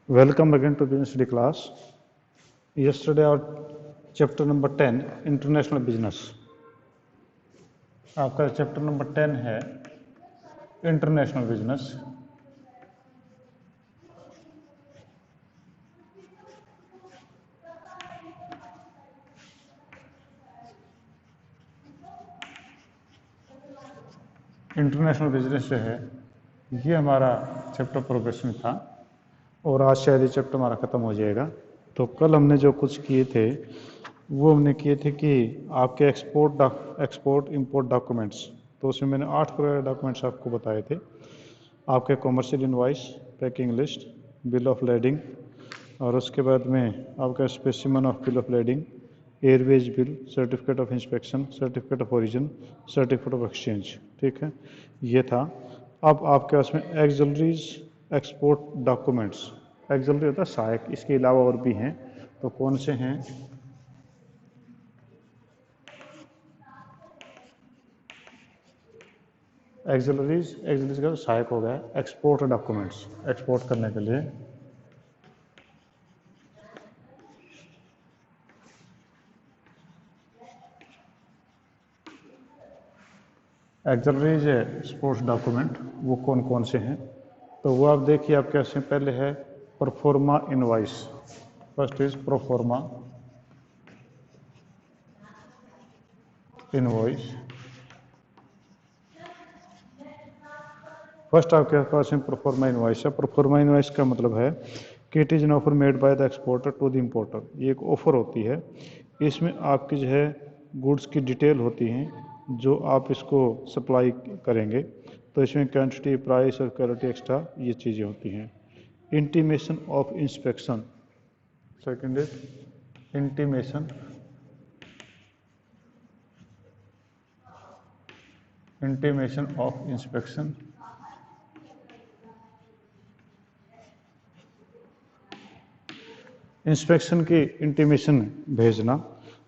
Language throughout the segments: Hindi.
Welcome again to Business Study class. Yesterday our chapter number 10 International Business. आपका चैप्टर नंबर 10 है इंटरनेशनल बिजनेस. इंटरनेशनल बिजनेस जो है ये हमारा चैप्टर प्रोग्रेस में था और आज शायद ये चैप्टर हमारा ख़त्म हो जाएगा. तो कल हमने जो कुछ किए थे वो हमने किए थे कि आपके एक्सपोर्ट इंपोर्ट डॉक्यूमेंट्स. तो उसमें मैंने 8 प्रकार के डॉक्यूमेंट्स आपको बताए थे. आपके commercial invoice, packing list, bill of lading और उसके बाद में आपका specimen of bill of lading, Airways bill, certificate of inspection, certificate of origin, certificate of exchange. ठीक है, ये था. अब आपके पास में एक्सलरीज एक्सपोर्ट डॉक्यूमेंट्स. एक्सलरी होता है सहायक, इसके अलावा और भी हैं. तो कौन से हैं? एक्सलरीज का सहायक हो गया एक्सपोर्ट डॉक्यूमेंट्स, एक्सपोर्ट करने के लिए. एक्सलरीज एक्सपोर्ट डॉक्यूमेंट वो कौन कौन से हैं? तो वो आप देखिए, आपके पास में पहले है proforma invoice. First is proforma invoice. First आपके पास में प्रोफोर्मा इनवॉइस है. प्रोफोर्मा इनवॉइस का मतलब है कि it is an offer made by the exporter to the importer. ये एक ऑफर होती है. इसमें आपकी जो है गुड्स की डिटेल होती हैं जो आप इसको सप्लाई करेंगे. तो इसमें क्वांटिटी, प्राइस और क्वालिटी एक्स्ट्रा ये चीज़ें होती हैं. Intimation of inspection. Second is intimation of inspection. Inspection की इंटीमेशन भेजना.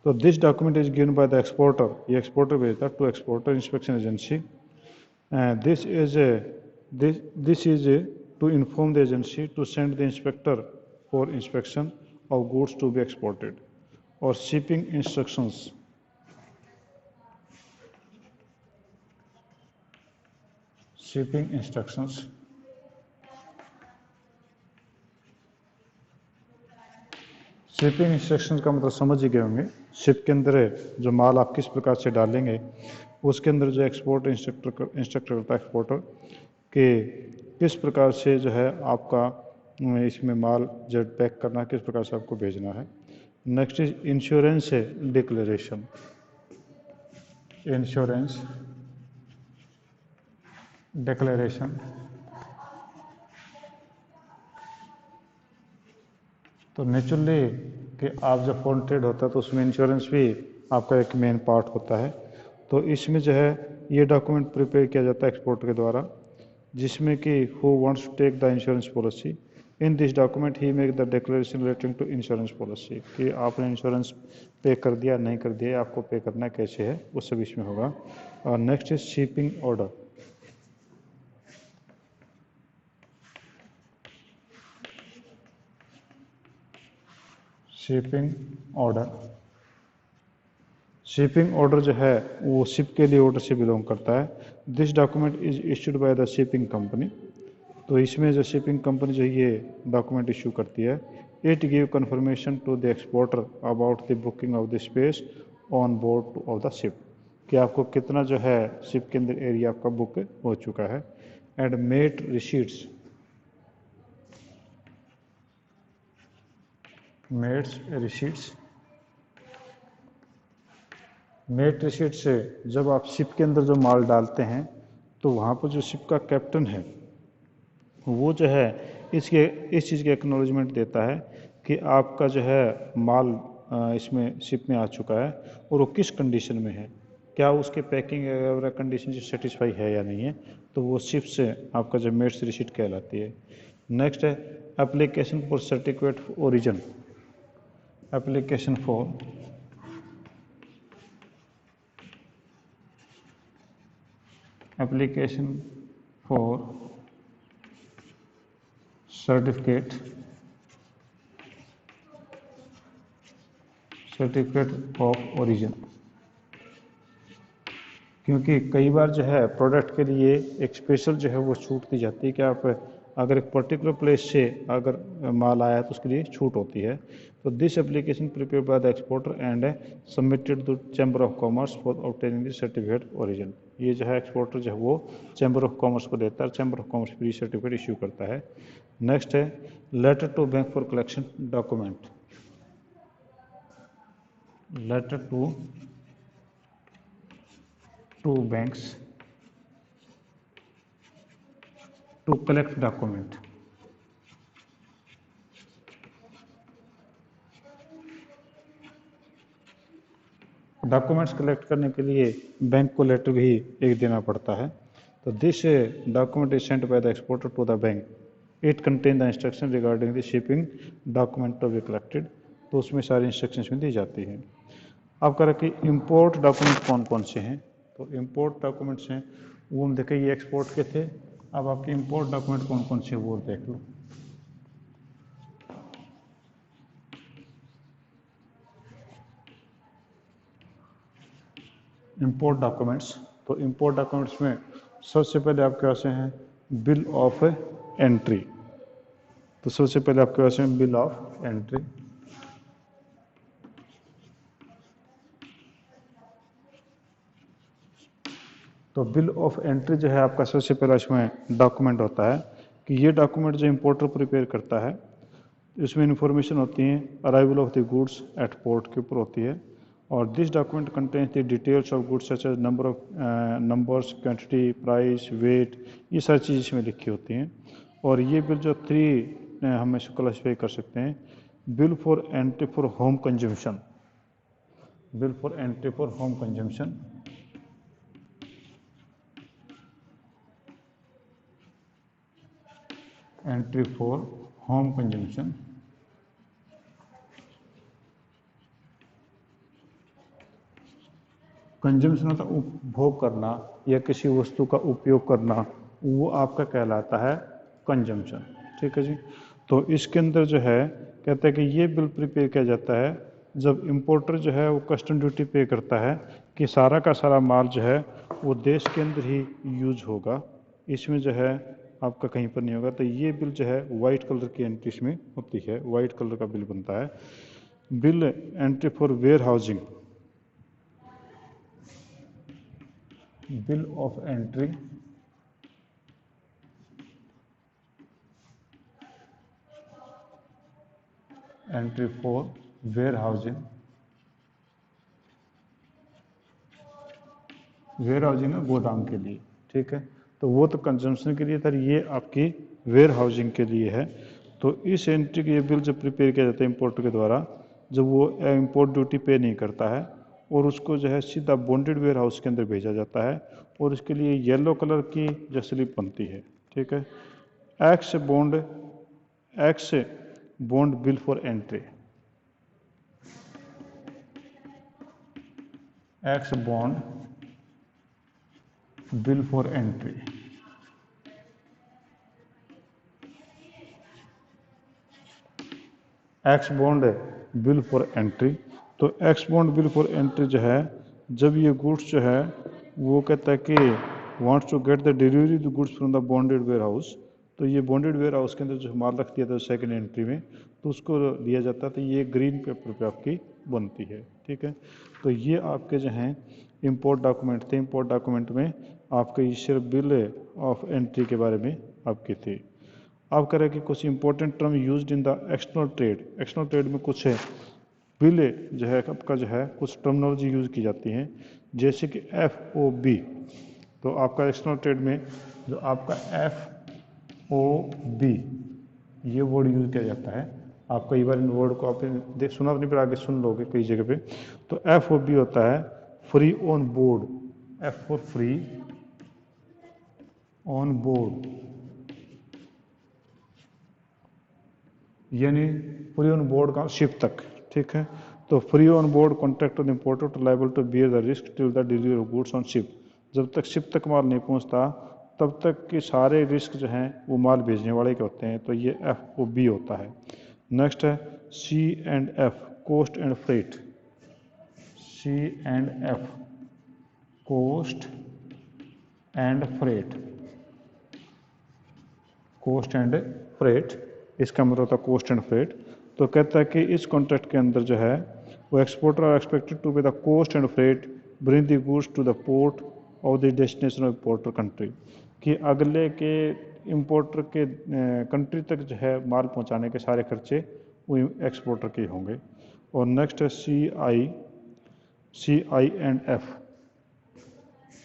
तो this document is given by the exporter. ये एक्सपोर्टर भेजता to exporter inspection agency. This is to inform the agency to send the inspector for inspection of goods to be exported. और shipping instructions. Shipping instructions shipping instruction का मतलब समझ ही गए होंगे. शिप के अंदर जो माल आप किस प्रकार से डालेंगे, उसके अंदर जो एक्सपोर्ट इंस्ट्रक्टर करता है एक्सपोर्टर कि किस प्रकार से जो है आपका इसमें माल जब पैक करना है, किस प्रकार से आपको भेजना है. Next is insurance declaration. Insurance declaration. तो नेचुरली कि आप जब फॉरेन ट्रेड होता है तो उसमें इंश्योरेंस भी आपका एक मेन पार्ट होता है. तो इसमें जो है ये डॉक्यूमेंट प्रिपेयर किया जाता है एक्सपोर्टर के द्वारा, जिसमें कि who wants to take the insurance policy. In this document he make the declaration relating to insurance policy कि आपने इंश्योरेंस पे कर दिया नहीं कर दिया, आपको पे करना कैसे है, उस सब इसमें होगा. और next is shipping order. Shipping order. Shipping order जो है वो शिप के लिए ऑर्डर से बिलोंग करता है. This document is issued by the shipping company. तो इसमें जो शिपिंग कंपनी जो ये डॉक्यूमेंट इशू करती है, it give confirmation to the exporter about the booking of the space on board of the ship कि आपको कितना जो है शिप के अंदर एरिया आपका बुक हो चुका है. And mate receipts. Mate receipt से जब आप शिप के अंदर जो माल डालते हैं तो वहाँ पर जो शिप का कैप्टन है वो जो है इस चीज़ के एक्नॉलेजमेंट देता है कि आपका जो है माल इसमें शिप में आ चुका है और वो किस कंडीशन में है, क्या उसके पैकिंग वगैरह कंडीशन से सेटिस्फाई है या नहीं है. तो वो शिप से आपका जो मेट्स रिसीट कहलाती है. नेक्स्ट है application for certificate origin. Application for certificate certificate of origin, क्योंकि कई बार जो है प्रोडक्ट के लिए एक स्पेशल जो है वो छूट दी जाती है कि आप अगर एक पर्टिकुलर प्लेस से अगर माल आया तो उसके लिए छूट होती है। तो this application prepare by the exporter and submitted to chamber of commerce for obtaining the certificate origin. ये जो है एक्सपोर्टर जो है वो चैम्बर ऑफ कॉमर्स को देता है, chamber of commerce free certificate issue करता है। नेक्स्ट है letter to bank for collection document. Letter to banks to collect document. Documents collect करने के लिए बैंक को लेटर भी एक देना पड़ता है। तो this document is sent by the exporter to the bank. It contain the instruction regarding the shipping document to be collected. तो उसमें सारी इंस्ट्रक्शंस भी दी जाती हैं। अब करें कि इंपोर्ट डॉक्यूमेंट कौन कौन से हैं। तो इंपोर्ट डॉक्यूमेंट्स हैं वो हम देखें, ये एक्सपोर्ट के थे। अब आपके इंपोर्ट डॉक्यूमेंट कौन कौन से वो देख लो। इंपोर्ट डॉक्यूमेंट्स, तो इंपोर्ट डॉक्यूमेंट्स में सबसे पहले आपके पास हैं बिल ऑफ एंट्री। तो सबसे पहले आपके पास है बिल ऑफ एंट्री। तो बिल ऑफ एंट्री जो है आपका सबसे पहला इसमें डॉक्यूमेंट होता है कि ये डॉक्यूमेंट जो इंपोर्टर प्रिपेयर करता है, इसमें इंफॉर्मेशन होती है arrival of the goods at port के ऊपर होती है। और this document contains the details of goods such as numbers, quantity, price, weight, ये सारी चीज़ इसमें लिखी होती हैं। और ये बिल जो 3 हम इसको क्लासीफाई कर सकते हैं। Bill for entry for home consumption, bill for entry for home consumption, entry for home consumption, consumption होता है उपभोग करना या किसी वस्तु का उपयोग करना, वो आपका कहलाता है कंजम्पशन। ठीक है जी। तो इसके अंदर जो है कहता है कि ये बिल प्रिपेयर किया जाता है जब इंपोर्टर जो है वो कस्टम ड्यूटी पे करता है कि सारा का सारा माल जो है वो देश के अंदर ही यूज होगा, इसमें जो है आपका कहीं पर नहीं होगा। तो ये बिल जो है वाइट कलर की एंट्री इसमें होती है, वाइट कलर का बिल बनता है। Bill entry for warehousing, bill of entry entry for warehousing, warehousing है गोदाम के लिए। ठीक है, तो वो तो कंजम्पशन के लिए था, ये आपकी वेयर हाउसिंग के लिए है। तो इस एंट्री के ये बिल जब प्रिपेयर किया जाता है इंपोर्टर के द्वारा, जब वो इंपोर्ट ड्यूटी पे नहीं करता है और उसको जो है सीधा बॉन्डेड वेयर हाउस के अंदर भेजा जाता है और इसके लिए येलो कलर की जो स्लिप बनती है। ठीक है, ex bond bill for entry, ex bond bill for entry, ex bond bill for entry. तो ex bond bill for entry जो है, जब ये गुड्स जो है वो कहता है कि wants to get the delivery the goods from the bonded warehouse, तो ये बॉन्डेड वेयर हाउस के अंदर जो माल रख दिया था सेकंड एंट्री में, तो उसको लिया जाता है। तो ये ग्रीन पेपर पे आपकी बनती है। ठीक है, तो ये आपके जो हैं इंपोर्ट डॉक्यूमेंट थे। इंपोर्ट डॉक्यूमेंट में आपके ये सिर्फ बिल ऑफ एंट्री के बारे में आपके थे। अब करें कि कुछ important term used in the external trade. External trade में कुछ है बिल जो है आपका जो है कुछ टर्मिनोलॉजी यूज़ की जाती हैं, जैसे कि FOB। तो आपका एक्सटर्नल ट्रेड में जो आपका FOB ये वर्ड यूज़ किया जाता है। आप कई बार इन वर्ड को आपने सुना अपनी पर आगे सुन लोगे कई जगह पे। तो FOB होता है free on board, F for free on board, यानी फ्री ऑन बोर्ड का शिप तक। ठीक है, तो free on board contract on importer to liable to bear the risk till the delivery of goods on ship. जब तक शिप तक माल नहीं पहुंचता तब तक के सारे रिस्क जो हैं वो माल भेजने वाले के होते हैं। तो ये FOB होता है। नेक्स्ट है C&F, cost and freight. C&F, cost and freight. Cost and freight, इसका मतलब होता है कॉस्ट एंड फ्रेट। तो कहता है कि इस कॉन्ट्रैक्ट के अंदर जो है वो exporter are expected to be the cost and freight bring the goods to the port of the destination of importer country, कि अगले के इंपोर्टर के कंट्री तक जो है माल पहुंचाने के सारे खर्चे वो एक्सपोर्टर के होंगे। और नेक्स्ट है CI&F,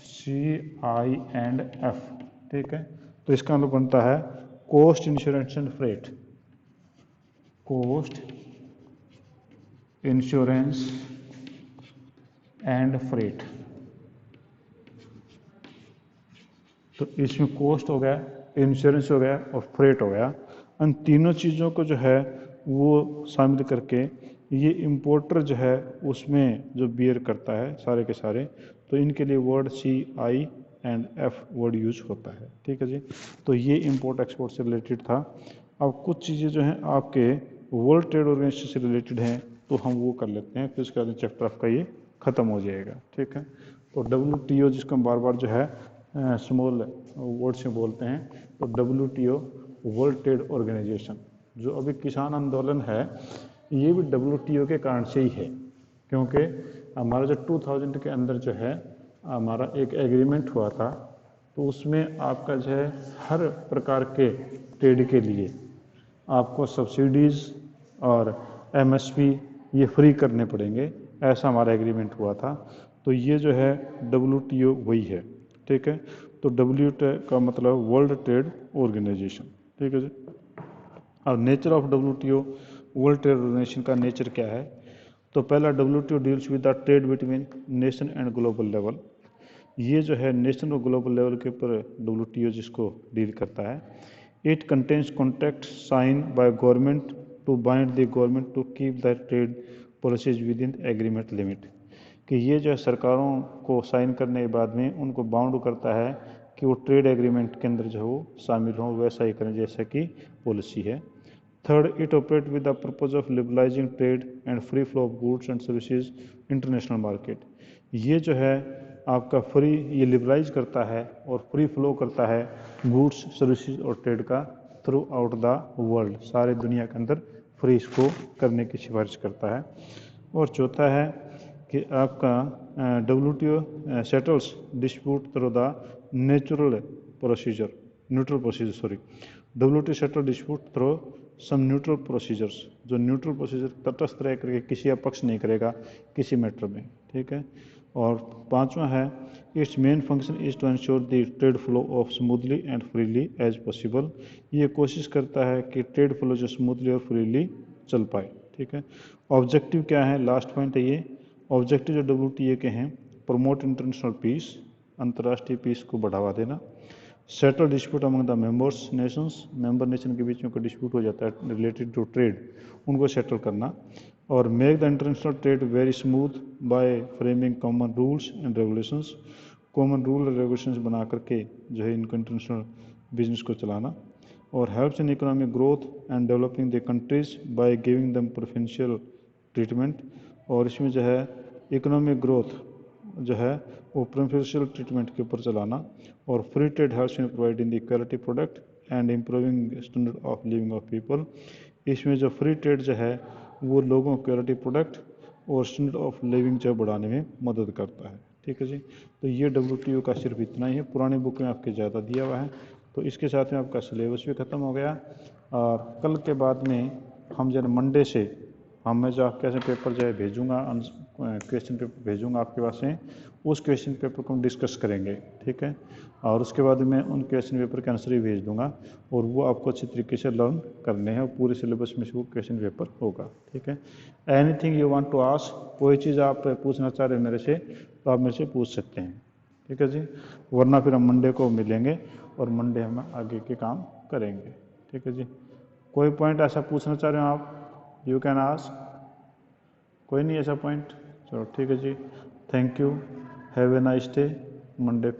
CI&F, ठीक है। तो इसका मतलब बनता है cost insurance and freight, cost insurance and freight. तो इसमें कॉस्ट हो गया, इंश्योरेंस हो गया और फ्रेट हो गया। इन तीनों चीज़ों को जो है वो शामिल करके ये इंपोर्टर जो है उसमें जो बियर करता है सारे के सारे, तो इनके लिए वर्ड CI&F वर्ड यूज होता है, ठीक है जी। तो ये इंपोर्ट एक्सपोर्ट से रिलेटेड था। अब कुछ चीज़ें जो हैं आपके वर्ल्ड ट्रेड ऑर्गेनाइजेशन से रिलेटेड हैं, तो हम वो कर लेते हैं, फिर उसके बाद चैप्टर आपका ये ख़त्म हो जाएगा, ठीक है। तो WTO जिसको हम बार बार जो है स्मॉल वर्ड से बोलते हैं, तो WTO वर्ल्ड ट्रेड ऑर्गेनाइजेशन, जो अभी किसान आंदोलन है ये भी WTO के कारण से ही है, क्योंकि हमारा जो 2000 के अंदर जो है हमारा एक एग्रीमेंट हुआ था, तो उसमें आपका जो है हर प्रकार के ट्रेड के लिए आपको सब्सिडीज़ और MSP ये फ्री करने पड़ेंगे, ऐसा हमारा एग्रीमेंट हुआ था। तो ये जो है WTO वही है, ठीक है। तो WTO का मतलब वर्ल्ड ट्रेड ऑर्गेनाइजेशन, ठीक है जी। अब nature of WTO world trade organization का नेचर क्या है, तो पहला WTO deals with the trade between nation and global level. ये जो है नेशनल और ग्लोबल लेवल के ऊपर WTO जिसको डील करता है। It contains contract sign by government to bind the government to keep the trade policies within agreement limit, कि ये जो है सरकारों को साइन करने के बाद में उनको बाउंड करता है कि वो ट्रेड एग्रीमेंट के अंदर जो है वो शामिल हों, वैसा ही करें जैसा कि पॉलिसी है। Third, it operate with the purpose of liberalising trade and free flow of goods and services international market. ये जो है आपका फ्री, ये लिबरलाइज करता है और फ्री फ्लो करता है गुड्स सर्विसेज और ट्रेड का थ्रू आउट द वर्ल्ड, सारे दुनिया के अंदर फ्री इसको करने की सिफारिश करता है। और चौथा है कि आपका WTO settles dispute through the neutral procedure, WTO settle dispute through some neutral procedures, जो न्यूट्रल प्रोसीजर तटस्थ रह करके किसी का पक्ष नहीं करेगा किसी मैटर में, ठीक है। और पांचवा है, it's main function is to ensure the trade flow of smoothly and freely as possible. ये कोशिश करता है कि ट्रेड फ्लो जो स्मूथली और फ्रीली चल पाए, ठीक है। ऑब्जेक्टिव क्या है, लास्ट पॉइंट है ये, ऑब्जेक्टिव जो WTO के हैं, प्रमोट इंटरनेशनल पीस, अंतर्राष्ट्रीय पीस को बढ़ावा देना। Settle dispute among the members nations, member nation के बीच में कोई डिस्प्यूट हो जाता है रिलेटेड टू ट्रेड, उनको सेटल करना। और make the international trade very smooth by framing common rules and regulations, common rule और रेगुलेशंस बना करके जो है इनको इंटरनेशनल बिजनेस को चलाना। और helps in economic growth and developing the countries by giving them preferential treatment, और इसमें जो है इकोनॉमिक ग्रोथ जो है वो प्रेफरेंशियल ट्रीटमेंट के ऊपर चलाना। और free trade helps in providing the quality product and improving standard of living of people. इसमें जो फ्री ट्रेड जो है वो लोगों को क्वालिटी प्रोडक्ट और स्टैंडर्ड ऑफ लिविंग जो बढ़ाने में मदद करता है, ठीक है जी। तो ये WTO का सिर्फ इतना ही है, पुरानी बुक में आपके ज़्यादा दिया हुआ है। तो इसके साथ में आपका सिलेबस भी ख़त्म हो गया। और कल के बाद में हम जो मंडे से मैं जो आपके पेपर जो है भेजूँगा, क्वेश्चन पेपर भेजूँगा आपके पास में, उस क्वेश्चन पेपर को हम डिस्कस करेंगे, ठीक है। और उसके बाद मैं उन क्वेश्चन पेपर के आंसर भी भेज दूँगा, और वो आपको अच्छी तरीके से लर्न करने हैं, और पूरे सिलेबस में से वो क्वेश्चन पेपर होगा, ठीक है। Anything you want to ask, कोई चीज़ आप पूछना चाह रहे हैं मेरे से, तो आप मेरे से पूछ सकते हैं, ठीक है जी। वरना फिर हम मंडे को मिलेंगे और मंडे हम आगे के काम करेंगे, ठीक है जी। कोई पॉइंट ऐसा पूछना चाह रहे हो आप, यू कैन आस्क, कोई नहीं ऐसा पॉइंट, चलो ठीक है जी। Thank you, have a nice day. Monday